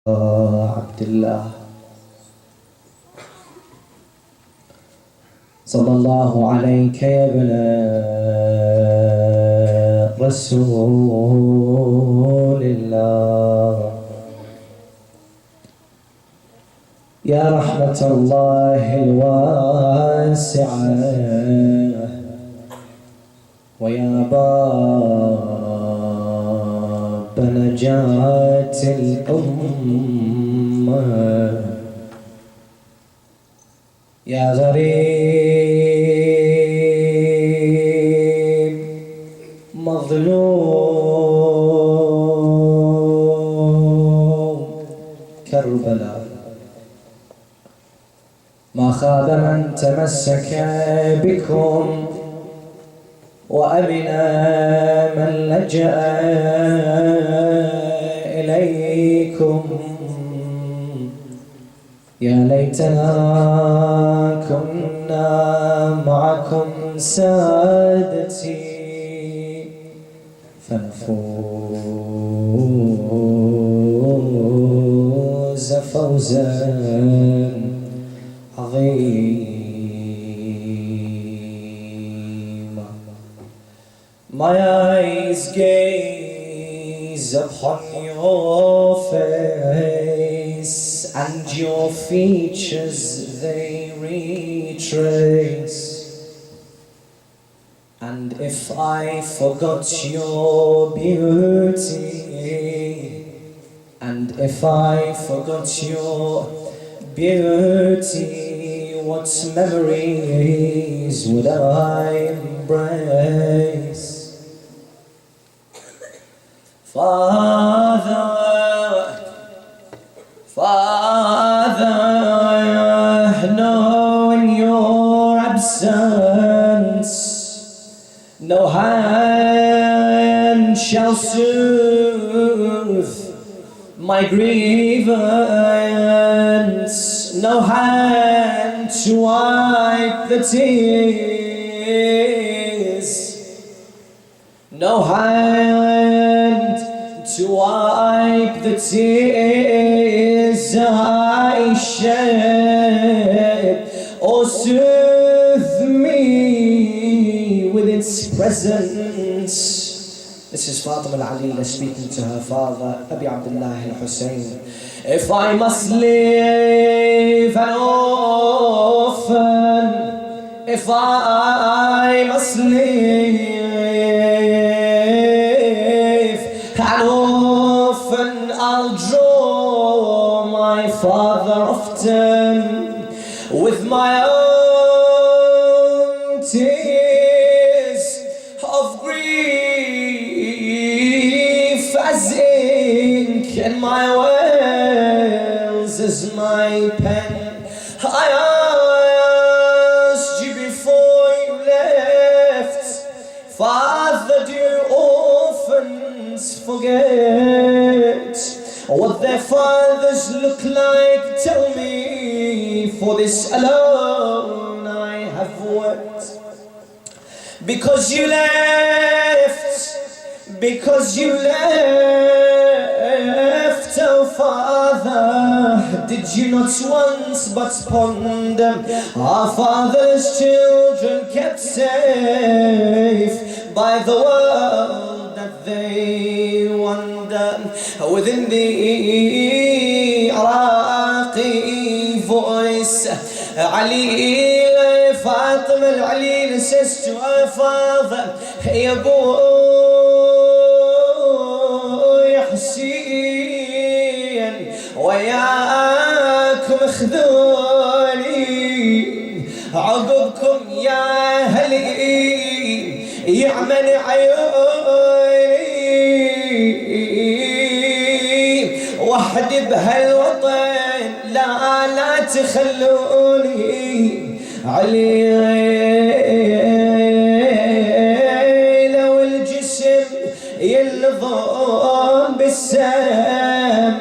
عبد الله صلى الله عليك يا ابن رسول الله يا رحمة الله الواسعة ويا باب نجاة الأمة يا غريب مظلوم كربلاء ما خاب من تمسك بكم وأمن من لجأ إليكم يا ليتنا كنا معكم سادتي فنفوز فوزا عظيما. My eyes gaze upon your face, and your features they retrace. And if I forgot your beauty, and if I forgot your beauty, what memories would I embrace? Father, no, in your absence, no hand shall soothe my grievance, no hand to wipe the tears, no hand to wipe the tears I shed, or soothe me with its presence. This is Fatima al-Alila speaking to her father, Abi Abdullah al-Hussein. If I must live an orphan, if I must live an orphan, I'll draw my father often with my own tears of grief as ink, and my wails as my pen. I asked you before you left, Father, do orphans forget what their fathers look like? Tell me, for this alone I have wept. Because you left, because you left, oh Father, did you not once but ponder our father's children kept safe by the world that they wander within the Iraqi voice? Ali, Fatima al-Ali says to her father, Ya boy Hussein, وياكم خذوني عقبكم يا هلي يعمل عيوني وحدي بهالوطن، لا تخلوني علي لو الجسم يلظم بالسم.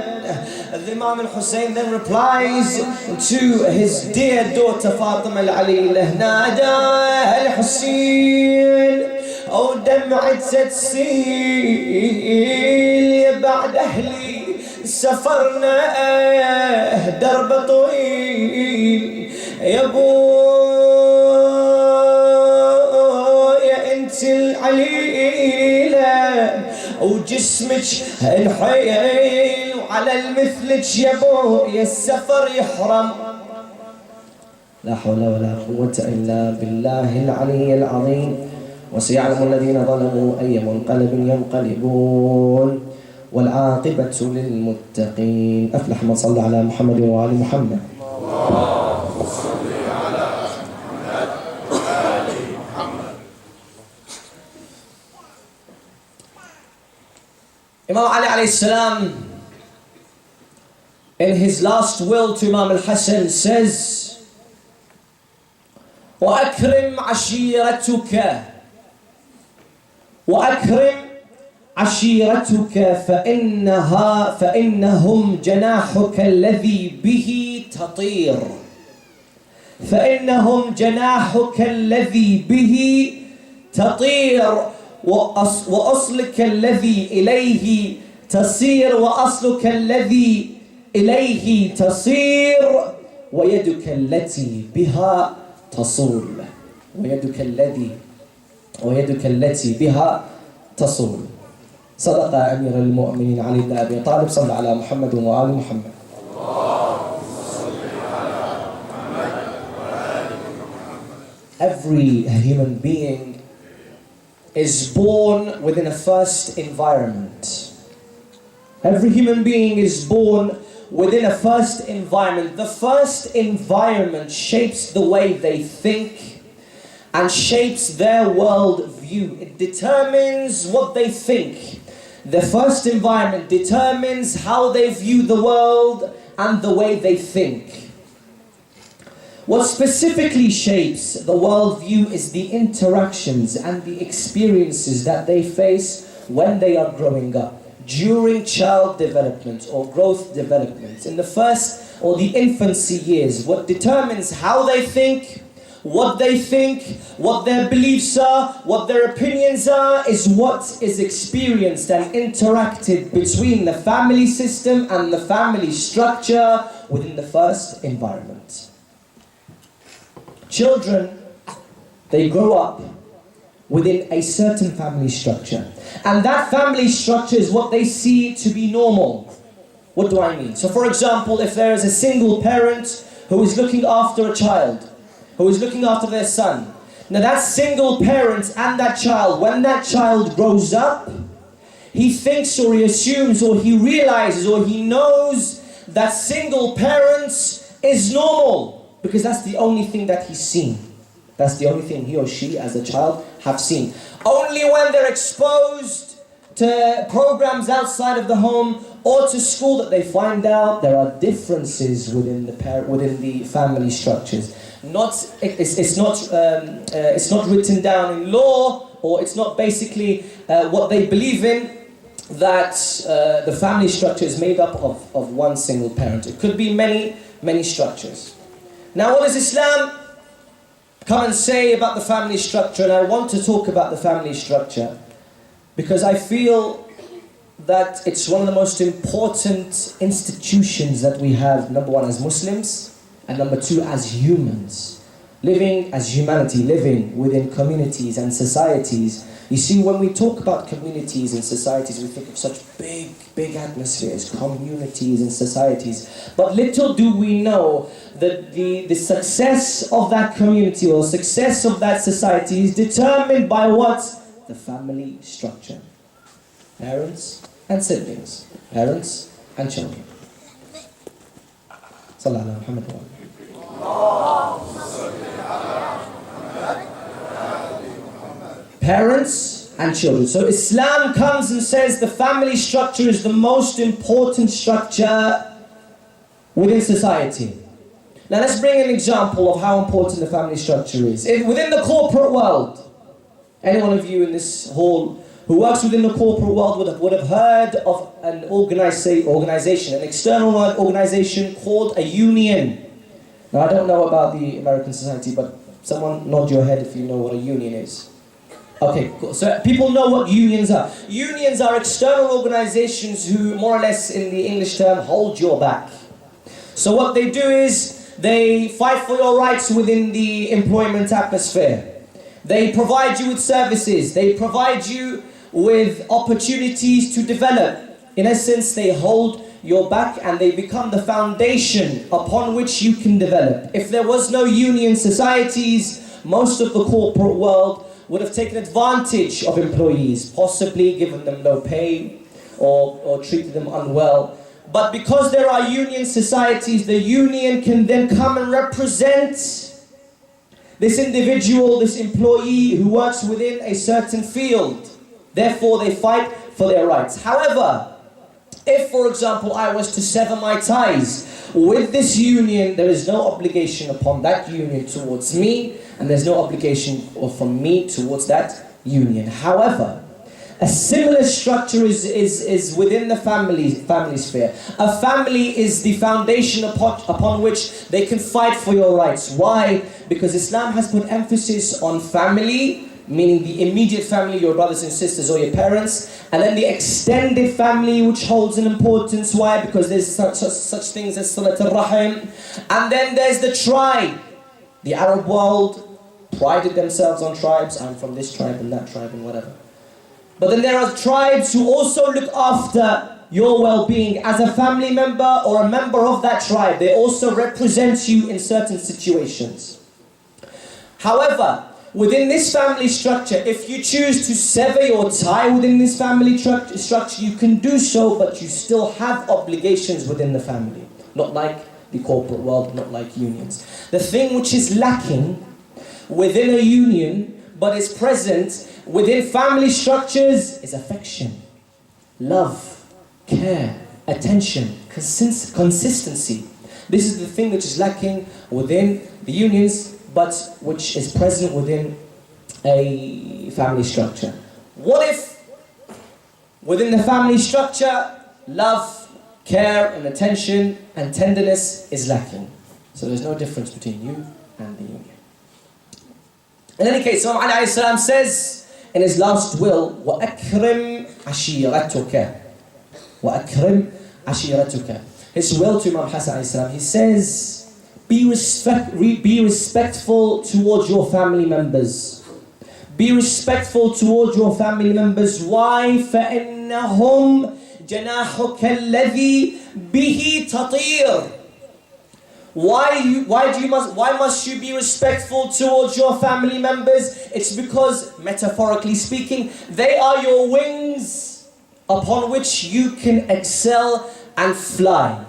The Imam al-Hussein then replies to his dear daughter Fatima al-Alila, نادى الحسين أو دمعة تسيل يا بعد أهلي سفرنا درب طويل يا بويا انت العليلة وجسمك الحيل وعلى المثلك يا بويا السفر يحرم. لا حول ولا قوة إلا بالله العلي العظيم. وسيعلم الذين ظلموا أي منقلب ينقلبون والعاقبة للمتقين. أفلح من صلى على محمد وآل محمد. اللهم صل على محمد وآل محمد. Imam Ali alayhi salam, in his last will to Imam al-Hassan, says, وأكرم عشيرتك فإنهم جناحك الذي به تطير. فإنهم جناحك الذي به تطير وأصلك الذي إليه تصير وأصلك الذي إليه تصير ويدك التي بها تصول. ويدك التي بها تصول. صدق أمير المؤمنين علي بن أبي طالب. صلى على محمد وآل محمد. Every human being is born within a first environment. Every human being is born within a first environment. The first environment shapes the way they think and shapes their world view. It determines what they think. The first environment determines how they view the world and the way they think. What specifically shapes the worldview is the interactions and the experiences that they face when they are growing up, during child development or growth development, in the first or the infancy years. What determines how they think, what their beliefs are, what their opinions are, is what is experienced and interacted between the family system and the family structure within the first environment. Children, they grow up within a certain family structure. And that family structure is what they see to be normal. What do I mean? So for example, if there is a single parent who is looking after a child, who is looking after their son. Now that single parent and that child, when that child grows up, he thinks or he assumes or he realizes or he knows that single parents is normal. Because that's the only thing that he's seen. That's the only thing he or she as a child have seen. Only when they're exposed to programs outside of the home or to school that they find out there are differences within the family structures. It's not written down in law, or it's not basically what they believe in, that the family structure is made up of one single parent. It could be many structures. Now, what does Islam come and say about the family structure? And I want to talk about the family structure because I feel that it's one of the most important institutions that we have, number one, as Muslims, and number two, as humans. Living as humanity, living within communities and societies. You see, when we talk about communities and societies, we think of such big atmospheres, communities and societies. But little do we know that the success of that community or success of that society is determined by what? The family structure. Parents and siblings. Parents and children. Sallallahu Alaihi Wasallam. Parents and children. So Islam comes and says the family structure is the most important structure within society. Now let's bring an example of how important the family structure is. Within the corporate world, any one of you in this hall who works within the corporate world would have heard of an organization, an external organization called a union. Now I don't know about the American society, but someone nod your head if you know what a union is. Okay, cool. So people know what unions are. Unions are external organizations who, more or less in the English term, hold your back. So what they do is they fight for your rights within the employment atmosphere. They provide you with services. They provide you with opportunities to develop. In essence, they hold your back and they become the foundation upon which you can develop. If there was no union societies, most of the corporate world would have taken advantage of employees, possibly given them low pay or treated them unwell. But because there are union societies, the union can then come and represent this individual, this employee who works within a certain field. Therefore, they fight for their rights. However, if, for example, I was to sever my ties with this union, there is no obligation upon that union towards me, and there's no obligation from me towards that union. However, a similar structure is within the family sphere. A family is the foundation upon which they can fight for your rights. Why? Because Islam has put emphasis on family, meaning the immediate family, your brothers and sisters or your parents, and then the extended family, which holds an importance. Why? Because there's such things as Salat al-Rahim. And then there's the tribe. The Arab world prided themselves on tribes. I'm from this tribe and that tribe and whatever. But then there are tribes who also look after your well-being as a family member or a member of that tribe. They also represent you in certain situations. However, within this family structure, if you choose to sever your tie within this family structure, you can do so, but you still have obligations within the family. Not like the corporate world, not like unions. The thing which is lacking within a union, but is present within family structures, is affection, love, care, attention, consistency. This is the thing which is lacking within the unions, but which is present within a family structure. What if within the family structure, love, care and attention and tenderness is lacking? So there's no difference between you and the union. In any case, Imam Ali ﷺ says in his last will, وَأَكْرِمْ عَشِيرَتُكَ وَأَكْرِمْ عَشِيرَتُكَ. His will to Imam Hassan ﷺ, he says, be respectful towards your family members. Be respectful towards your family members. Why? فَإِنَّهُمْ جَنَاحُكَ الَّذِي بِهِ تَطِيرُ. Why must you be respectful towards your family members? It's because, metaphorically speaking, they are your wings upon which you can excel and fly.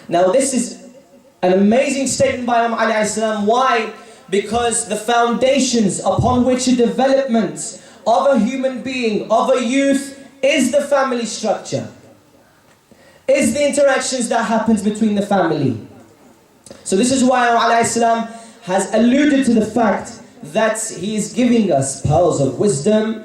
Now this is an amazing statement by Imam Ali ﷺ. Why? Because the foundations upon which a development of a human being, of a youth, is the family structure. Is the interactions that happens between the family. So this is why Imam Ali ﷺ has alluded to the fact that he is giving us pearls of wisdom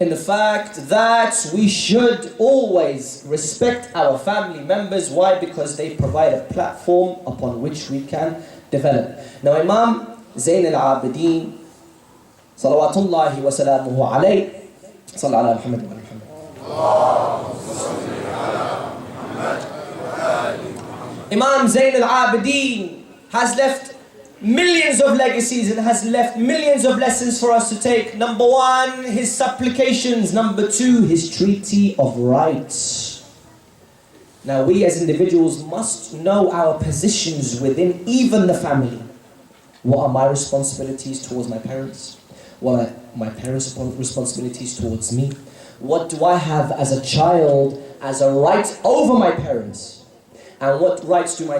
in the fact that we should always respect our family members. Why? Because they provide a platform upon which we can develop. Now Imam Zayn al-Abidin, salawatullahi wa salamuhu alayhi, sallallahu ala Muhammad wa Muhammad. Imam Zayn al-Abidin has left millions of legacies and has left millions of lessons for us to take. Number one, his supplications. Number two, his treaty of rights. Now we as individuals must know our positions within even the family. What are my responsibilities towards my parents? What are my parents' responsibilities towards me? What do I have as a child as a right over my parents? And what rights do my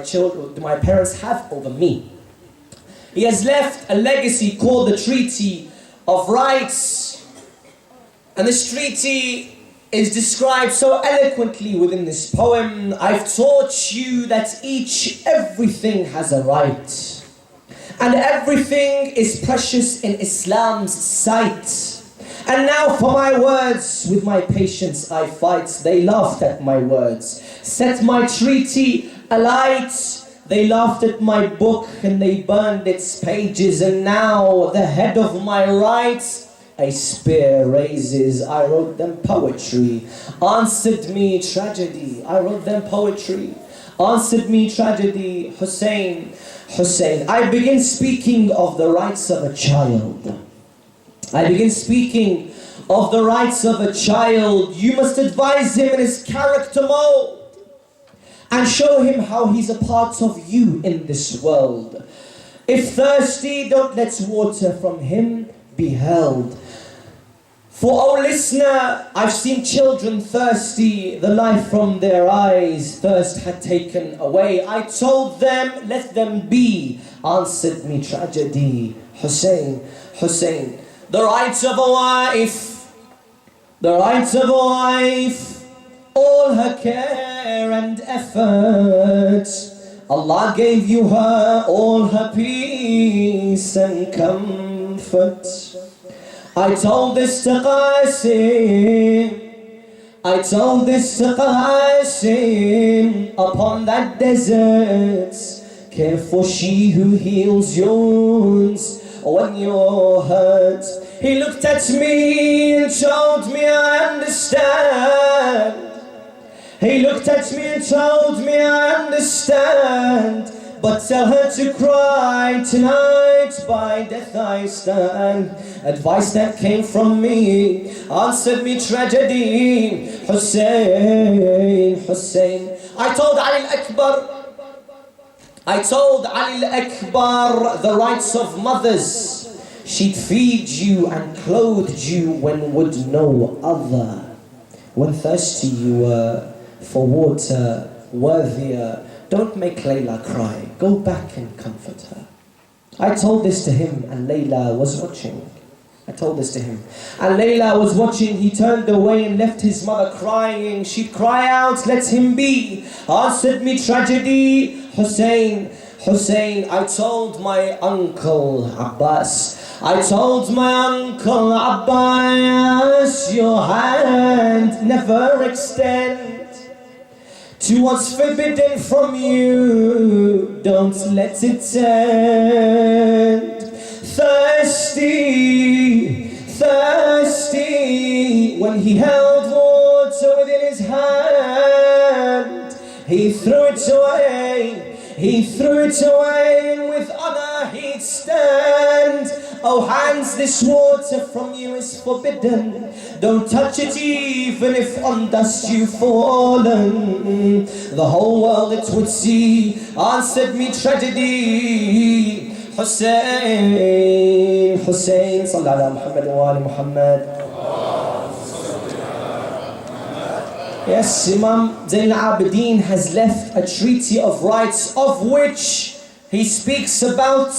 parents have over me? He has left a legacy called the Treaty of Rights. And this treaty is described so eloquently within this poem. I've taught you that everything has a right. And everything is precious in Islam's sight. And now for my words, with my patience I fight. They laughed at my words. Set my treaty alight. They laughed at my book and they burned its pages, and now the head of my right a spear raises. I wrote them poetry. Answered me tragedy. I wrote them poetry. Answered me tragedy. Hussein, Hussein. I begin speaking of the rights of a child. I begin speaking of the rights of a child. You must advise him in his character mold and show him how he's a part of you in this world. If thirsty, don't let water from him be held. For, oh listener, I've seen children thirsty, the life from their eyes thirst had taken away. I told them, let them be. Answered me tragedy. Hussein, Hussein. The rights of a wife, the rights of a wife, all her care and effort. Allah gave you her, all her peace and comfort. I told this to Qasim, I told this to Qasim, upon that desert, care for she who heals your wounds when you're hurt. He looked at me and told me I understand. He looked at me and told me I understand. But tell her to cry tonight, by death I stand. Advice that came from me, answered me tragedy. Hussein, Hussein. I told Ali al-Akbar the rights of mothers. She'd feed you and clothed you when would no other. When thirsty you were for water worthier. Don't make Layla cry. Go back and comfort her. I told this to him and Layla was watching. I told this to him. And Layla was watching. He turned away and left his mother crying. She'd cry out, let him be. Answered me tragedy. Hussein, Hussein. I told my uncle Abbas. I told my uncle Abbas, your hand never extend to what's forbidden from you, don't let it end. Thirsty, thirsty, when he held water within his hand, he threw it away, he threw it away, and with honor he'd stand. Oh hands, this water from you is forbidden. Don't touch it even if on dust you've fallen. The whole world it would see. Answered me tragedy. Hussein, Hussein. Sallallahu ala Muhammad wa ali Muhammad. Yes, Imam Zain al-Abidin has left a treaty of rights, of which he speaks about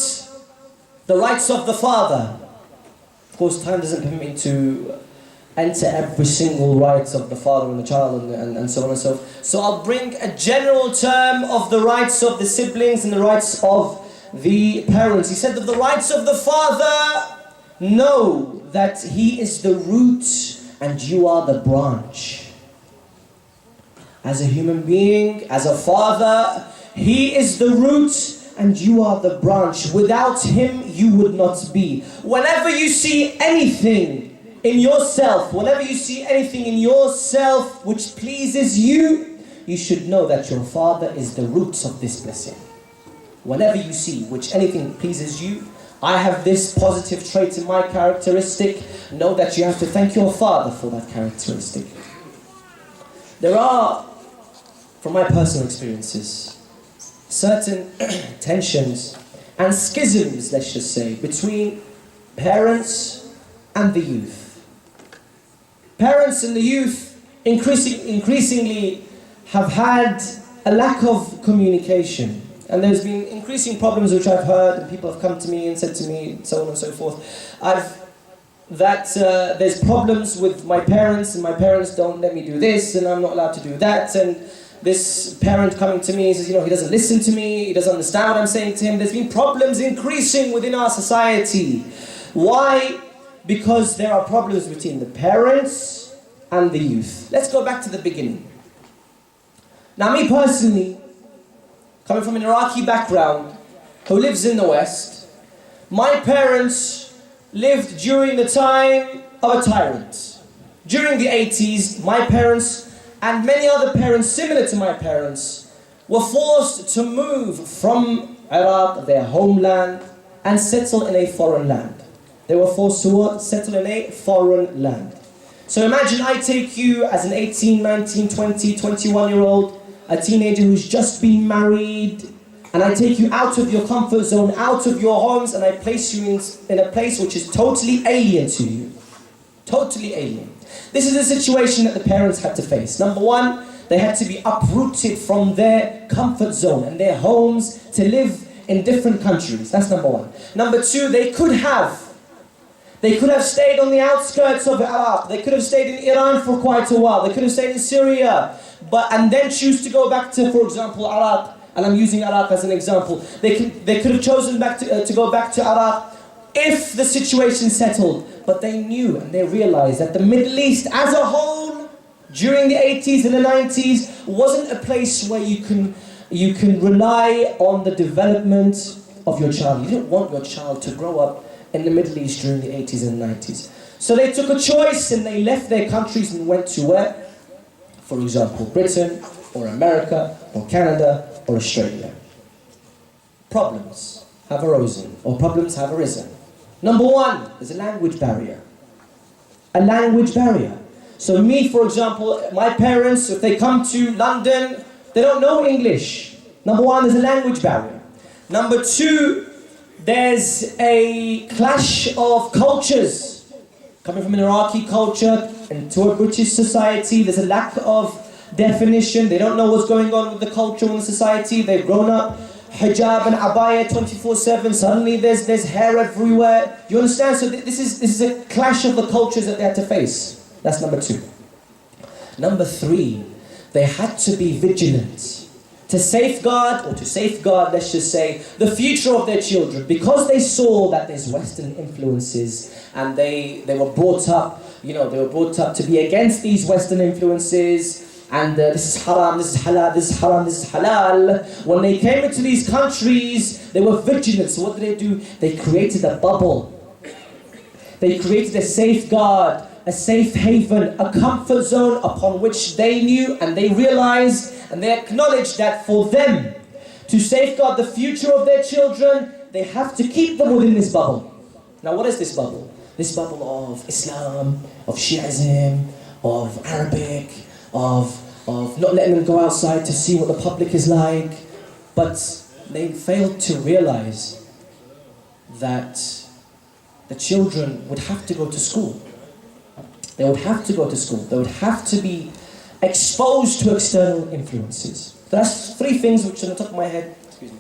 the rights of the father. Of course, time doesn't permit me to enter every single right of the father and the child and so on and so forth. So I'll bring a general term of the rights of the siblings and the rights of the parents. He said that the rights of the father, know that he is the root and you are the branch. As a human being, as a father, he is the root and you are the branch. Without him, you would not be. Whenever you see anything in yourself, whenever you see anything in yourself which pleases you, you should know that your father is the roots of this blessing. Whenever you see which anything pleases you, I have this positive trait in my characteristic, know that you have to thank your father for that characteristic. There are, from my personal experiences, certain tensions and schisms, let's just say, between parents and the youth. Parents and the youth increasingly have had a lack of communication. And there's been increasing problems which I've heard, and people have come to me and said to me, so on and so forth. There's problems with my parents, and my parents don't let me do this, and I'm not allowed to do that. And this parent coming to me says, he doesn't listen to me, he doesn't understand what I'm saying to him. There's been problems increasing within our society. Why? Because there are problems between the parents and the youth. Let's go back to the beginning. Now, me personally, coming from an Iraqi background, who lives in the West. My parents lived during the time of a tyrant. During the 80s, my parents and many other parents similar to my parents were forced to move from Iraq, their homeland, and settle in a foreign land. They were forced to settle in a foreign land. So imagine I take you as an 18, 19, 20, 21-year-old, a teenager who's just been married, and I take you out of your comfort zone, out of your homes, and I place you in a place which is totally alien to you. Totally alien. This is the situation that the parents had to face. Number one, they had to be uprooted from their comfort zone and their homes to live in different countries. That's number one. Number two, they could have stayed on the outskirts of Iraq. They could have stayed in Iran for quite a while. They could have stayed in Syria, and then choose to go back to, for example, Iraq. And I'm using Iraq as an example. They could have chosen to go back to Iraq if the situation settled. But they knew and they realized that the Middle East as a whole, during the 80s and the 90s, wasn't a place where you can rely on the development of your child. You didn't want your child to grow up in the Middle East during the 80s and 90s. So they took a choice and they left their countries and went to where? For example, Britain, or America, or Canada, or Australia. Problems have arisen. Number one, there's a language barrier. A language barrier. So me, for example, my parents, if they come to London, they don't know English. Number one, there's a language barrier. Number two, there's a clash of cultures. Coming from an Iraqi culture into a British society, there's a lack of definition. They don't know what's going on with the culture and the society. They've grown up hijab and abaya 24/7. Suddenly there's hair everywhere. You understand? So this is a clash of the cultures that they had to face. That's number two. Number three, they had to be vigilant to safeguard, let's just say, the future of their children, because they saw that there's Western influences, and they were brought up, to be against these Western influences, and this is haram, this is halal, this is haram, this is halal. When they came into these countries, they were vigilant. So what did they do? They created a bubble. They created a safeguard, a safe haven, a comfort zone upon which they knew and they realized and they acknowledged that for them to safeguard the future of their children, they have to keep them within this bubble. Now what is this bubble? This bubble of Islam, of Shi'ism, of Arabic, of not letting them go outside to see what the public is like. But they failed to realize that the children would have to go to school. They would have to go to school. They would have to be exposed to external influences. That's three things which on the top of my head. Excuse me.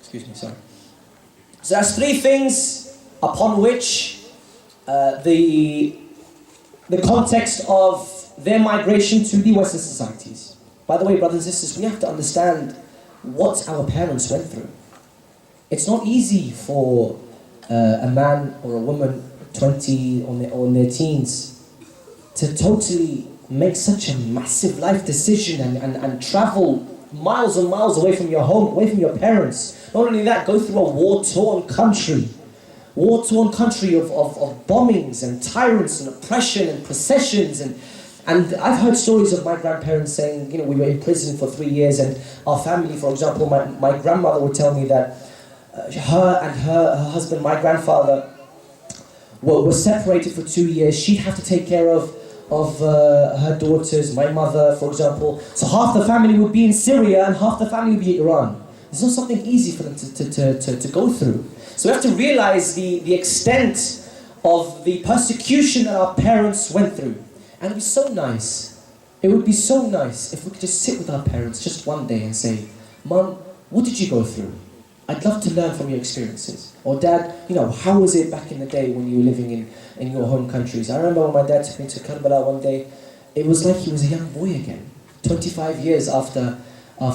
Excuse me, sorry. So that's three things upon which the context of their migration to the Western societies. By the way, brothers and sisters, we have to understand what our parents went through. It's not easy for a man or a woman 20 or in their teens to totally make such a massive life decision and travel miles and miles away from your home, away from your parents. Not only that, go through a war-torn country of bombings and tyrants and oppression and processions and I've heard stories of my grandparents saying, we were in prison for 3 years and our family, for example, my grandmother would tell me that her and her husband, my grandfather, were separated for 2 years. She'd have to take care of her daughters, my mother, for example. So half the family would be in Syria and half the family would be in Iran. It's not something easy for them to go through. So we have to realize the extent of the persecution that our parents went through. And it would be so nice. It would be so nice if we could just sit with our parents just one day and say, Mum, what did you go through? I'd love to learn from your experiences. Or Dad, how was it back in the day when you were living in your home countries? I remember when my dad took me to Karbala one day, it was like he was a young boy again. 25 years after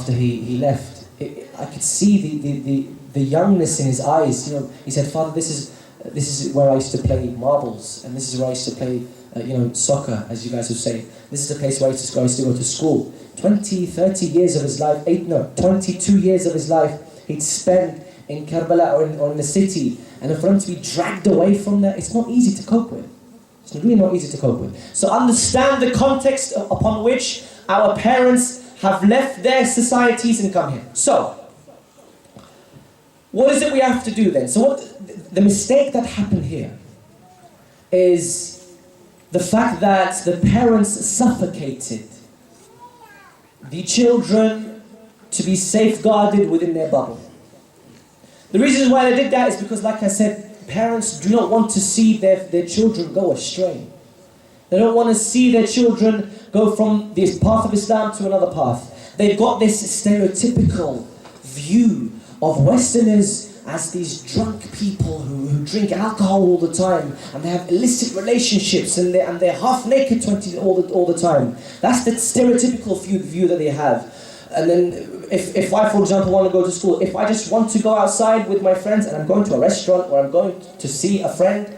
he left. I could see the youngness in his eyes. You know, he said, "Father, this is where I used to play marbles, and this is where I used to play, soccer, as you guys would say. This is the place where I used to go to school." 20, 30 years of his life, 22 years of his life, he'd spend in Karbala or in the city, and for him to be dragged away from that, it's not easy to cope with. It's really not easy to cope with. So understand the context upon which our parents have left their societies and come here. So, what is it we have to do then? So the mistake that happened here is the fact that the parents suffocated the children to be safeguarded within their bubble. The reason why they did that is because, like I said, parents do not want to see their children go astray. They don't want to see their children go from this path of Islam to another path. They've got this stereotypical view of Westerners as these drunk people who drink alcohol all the time, and they have illicit relationships, and they're half naked all the time. That's the stereotypical view that they have. And then if I, for example, want to go to school, if I just want to go outside with my friends and I'm going to a restaurant or I'm going to see a friend,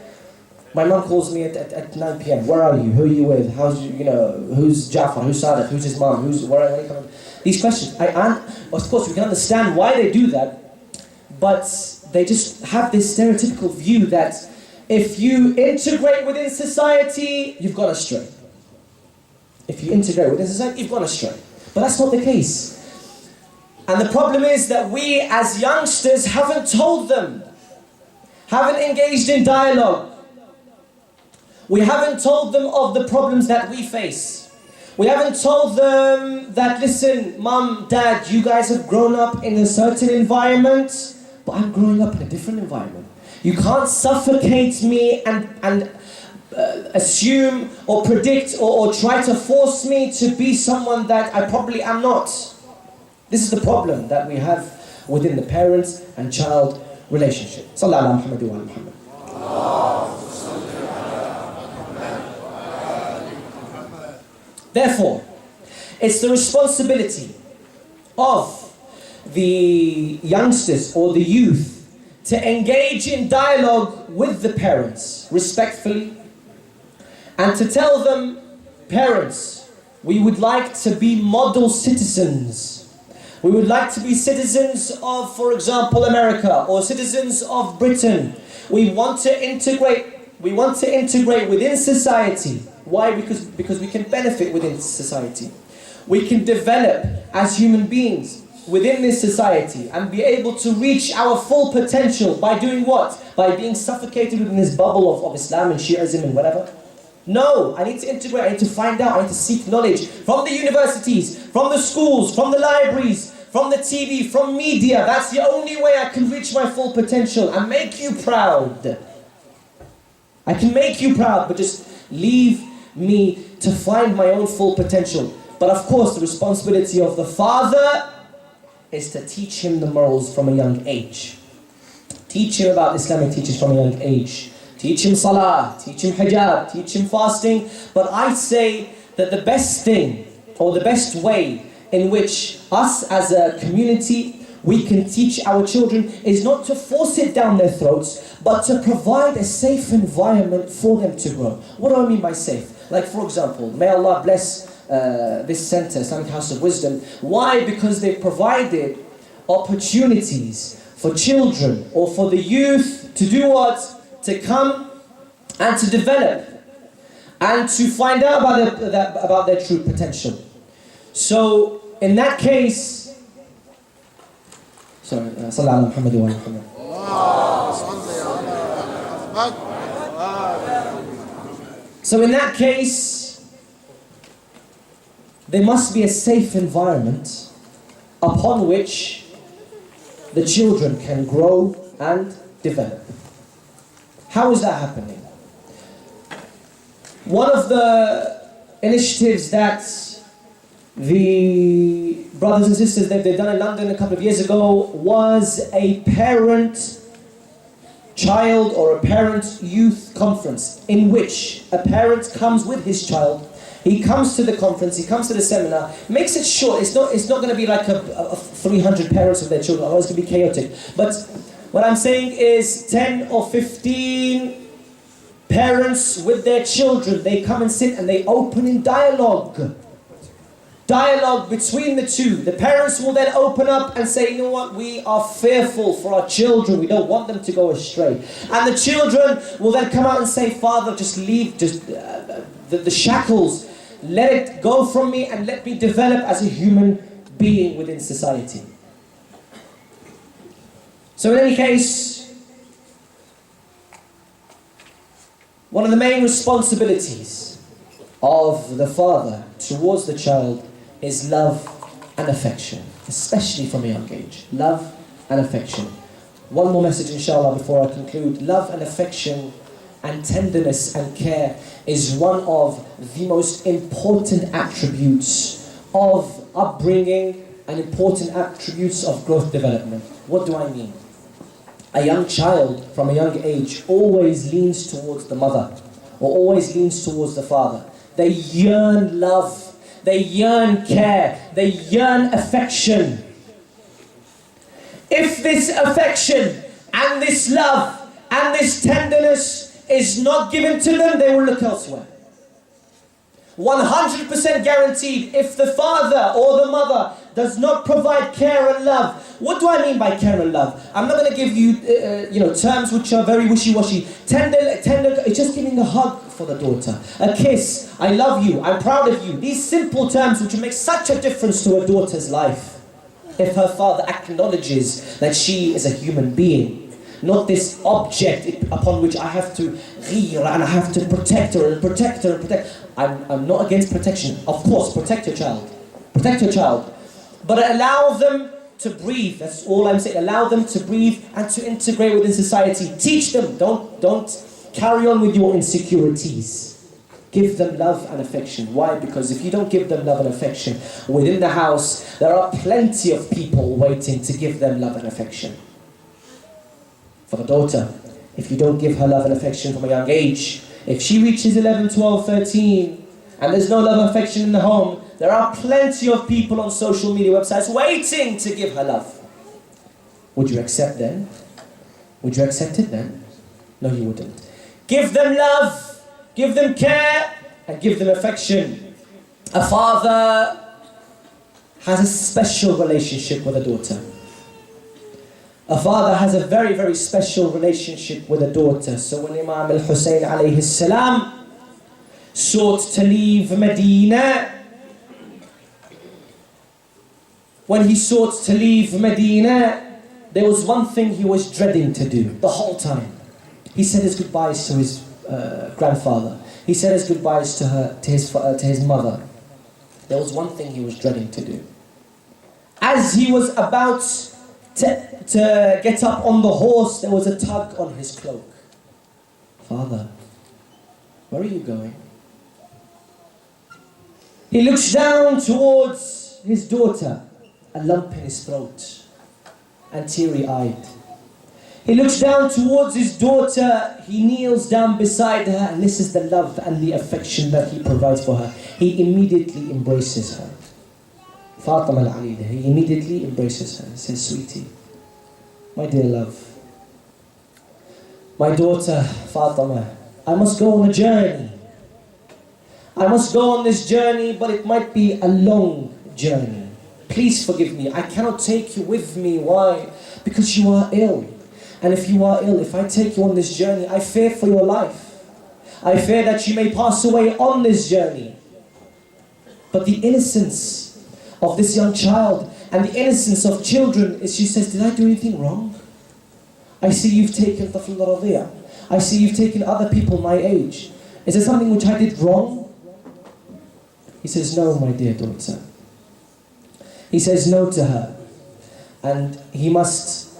my mum calls me at 9 p.m. Where are you? Who are you with? Who's Jafar? Who's Sadaf? Who's his mum? Where are you coming? These questions. Of course, we can understand why they do that, but they just have this stereotypical view that if you integrate within society, you've gone astray. If you integrate within society, you've gone astray. But that's not the case. And the problem is that we as youngsters haven't told them, haven't engaged in dialogue. We haven't told them of the problems that we face. We haven't told them that, listen, mum, dad, you guys have grown up in a certain environment, but I'm growing up in a different environment. You can't suffocate me and assume or predict or try to force me to be someone that I probably am not. This is the problem that we have within the parents and child relationship. Sallallahu Muhammad wa Muhammad. Therefore, it's the responsibility of the youngsters or the youth to engage in dialogue with the parents respectfully, and to tell them, parents, we would like to be model citizens. We would like to be citizens of, for example, America or citizens of Britain. We want to integrate within society. Why? Because we can benefit within society. We can develop as human beings within this society and be able to reach our full potential by doing what? By being suffocated within this bubble of Islam and Shi'ism and whatever. No, I need to integrate, I need to find out, I need to seek knowledge from the universities, from the schools, from the libraries, from the TV, from media. That's the only way I can reach my full potential and make you proud. I can make you proud, but just leave me to find my own full potential. But of course, the responsibility of the father is to teach him the morals from a young age. Teach him about Islamic teachings from a young age. Teach him salah, teach him hijab, teach him fasting. But I say that the best thing, or the best way in which us as a community, we can teach our children is not to force it down their throats, but to provide a safe environment for them to grow. What do I mean by safe? Like, for example, may Allah bless this center, Islamic House of Wisdom. Why? Because they've provided opportunities for children or for the youth to do what? To come and to develop and to find out about their true potential. So in that case, Sallallahu Muhammad wa Muhammad. So in that case, there must be a safe environment upon which the children can grow and develop. How is that happening? One of the initiatives that the brothers and sisters that they've done in London a couple of years ago was a parent-child or a parent-youth conference in which a parent comes with his child He comes to the conference, he comes to the seminar, makes it short. It's not going to be like a 300 parents with their children, otherwise it's going to be chaotic. But what I'm saying is 10 or 15 parents with their children, they come and sit and they open in dialogue. Dialogue between the two. The parents will then open up and say, you know what, we are fearful for our children. We don't want them to go astray. And the children will then come out and say, Father, just leave the shackles. Let it go from me and let me develop as a human being within society. So in any case, one of the main responsibilities of the father towards the child is love and affection, especially from a young age. Love and affection. One more message, inshallah, before I conclude. Love and affection and tenderness and care is one of the most important attributes of upbringing and important attributes of growth development. What do I mean? A young child from a young age always leans towards the mother or always leans towards the father. They yearn love. They yearn care. They yearn affection. If this affection and this love and this tenderness is not given to them, they will look elsewhere. 100% guaranteed. If the father or the mother does not provide care and love, what do I mean by care and love? I'm not going to give you, terms which are very wishy-washy. Tender, it's just giving a hug for the daughter, a kiss. I love you. I'm proud of you. These simple terms which make such a difference to a daughter's life. If her father acknowledges that she is a human being, not this object upon which I have to ghir and I have to protect her and protect her and protect. I'm not against protection. Of course, protect your child. Protect your child. But allow them to breathe. That's all I'm saying. Allow them to breathe and to integrate within society. Teach them. Don't carry on with your insecurities. Give them love and affection. Why? Because if you don't give them love and affection, within the house, there are plenty of people waiting to give them love and affection. For the daughter, if you don't give her love and affection from a young age, if she reaches 11, 12, 13, and there's no love and affection in the home, there are plenty of people on social media websites waiting to give her love. Would you accept then? Would you accept it then? No, you wouldn't. Give them love, give them care, and give them affection. A father has a special relationship with a daughter. A father has a very, very special relationship with a daughter. So when Imam al-Hussein alayhi salam sought to leave Medina, when he sought to leave Medina, there was one thing he was dreading to do the whole time. He said his goodbyes to his grandfather. He said his goodbyes to his mother. There was one thing he was dreading to do. As he was about to get up on the horse, there was a tug on his cloak. Father, where are you going? He looks down towards his daughter, a lump in his throat, and teary-eyed. He looks down towards his daughter, he kneels down beside her, and this is the love and the affection that he provides for her. He immediately embraces her. Fatima al-Alila, he immediately embraces her and says, sweetie, my dear love, my daughter Fatima, I must go on a journey. I must go on this journey, but it might be a long journey. Please forgive me. I cannot take you with me. Why? Because you are ill. And if you are ill, if I take you on this journey, I fear for your life. I fear that you may pass away on this journey. But the innocence of this young child and the innocence of children is, she says, did I do anything wrong? I see you've taken Tafil Radhiya. I see you've taken other people my age. Is there something which I did wrong? He says, no, my dear daughter. He says no to her. And he must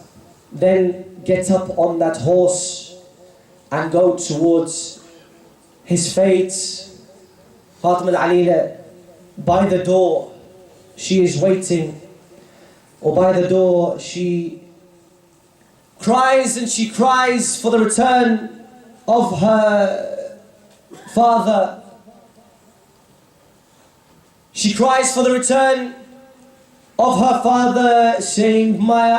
then get up on that horse and go towards his fate. Fatima al-Alila, by the door, she is waiting. Or by the door, she cries and she cries for the return of her father. She cries for the return of her father, saying, my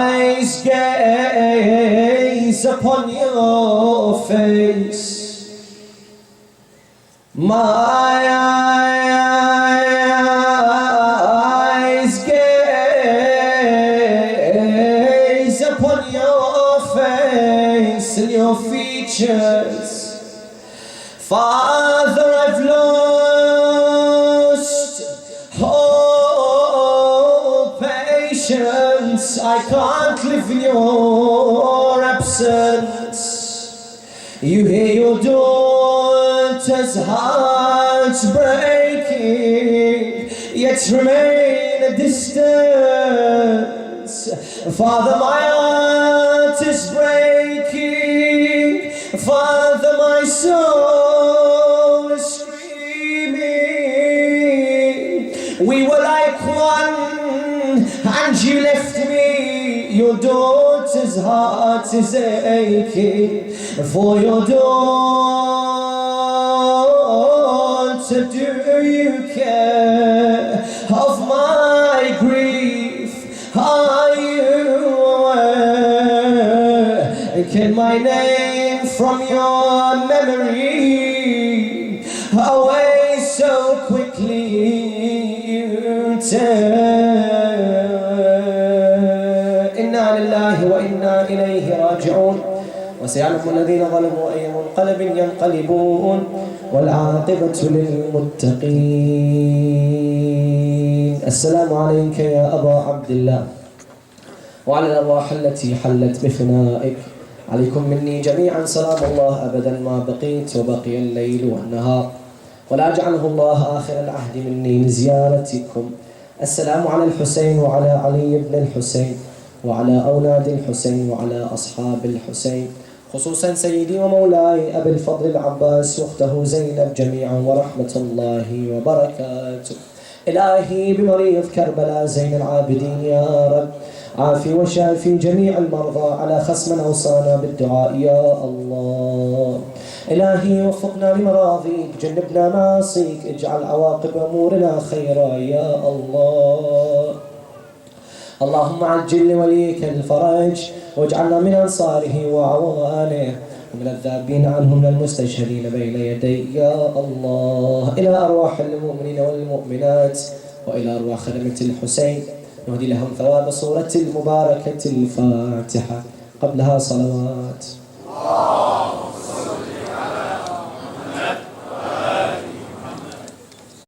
eyes gaze upon your face. My eyes gaze upon your face and your features. Father, I've lost all patience. I can't live in your absence. You hear your daughter's heart's breaking, yet remain a distance. Father, my heart is breaking. Father, my soul is screaming. We were like one, and you left me. Your daughter's heart is aching for your daughter. Do you care of my grief? Are you aware? Can my name from your memory away so quickly you tear? Inna lillahi wa inna ilayhi raji'un. وسيعلم الذين ظلموا أي منقلب ينقلبون والعاقبة للمتقين. السلام عليك يا أبا عبد الله وعلى الأرواح التي حلت بفنائك. عليكم مني جميعا سلام الله أبدا ما بقيت وبقي الليل والنهار، ولا جعله الله آخر العهد مني لزيارتكم. السلام على الحسين وعلى علي بن الحسين وعلى أولاد الحسين وعلى أصحاب الحسين، خصوصا سيدي ومولاي أبي الفضل العباس واخته زينب جميعا ورحمة الله وبركاته. إلهي بمريض كربلاء زين العابدين يا رب عافي وشافي جميع المرضى على خص من أوصانا بالدعاء يا الله. إلهي وفقنا لمراضيك، جنبنا معاصيك، اجعل عواقب أمورنا خيرا يا الله. اللهم عجل لوليك الفرج واجعلنا من أنصاره وعوانه ومن الذابين عنه من المستشهدين بين يدي يا الله. إلى أرواح المؤمنين والمؤمنات وإلى أرواح خدمة الحسين نهدي لهم ثواب صورة المباركة الفاتحة، قبلها صلوات.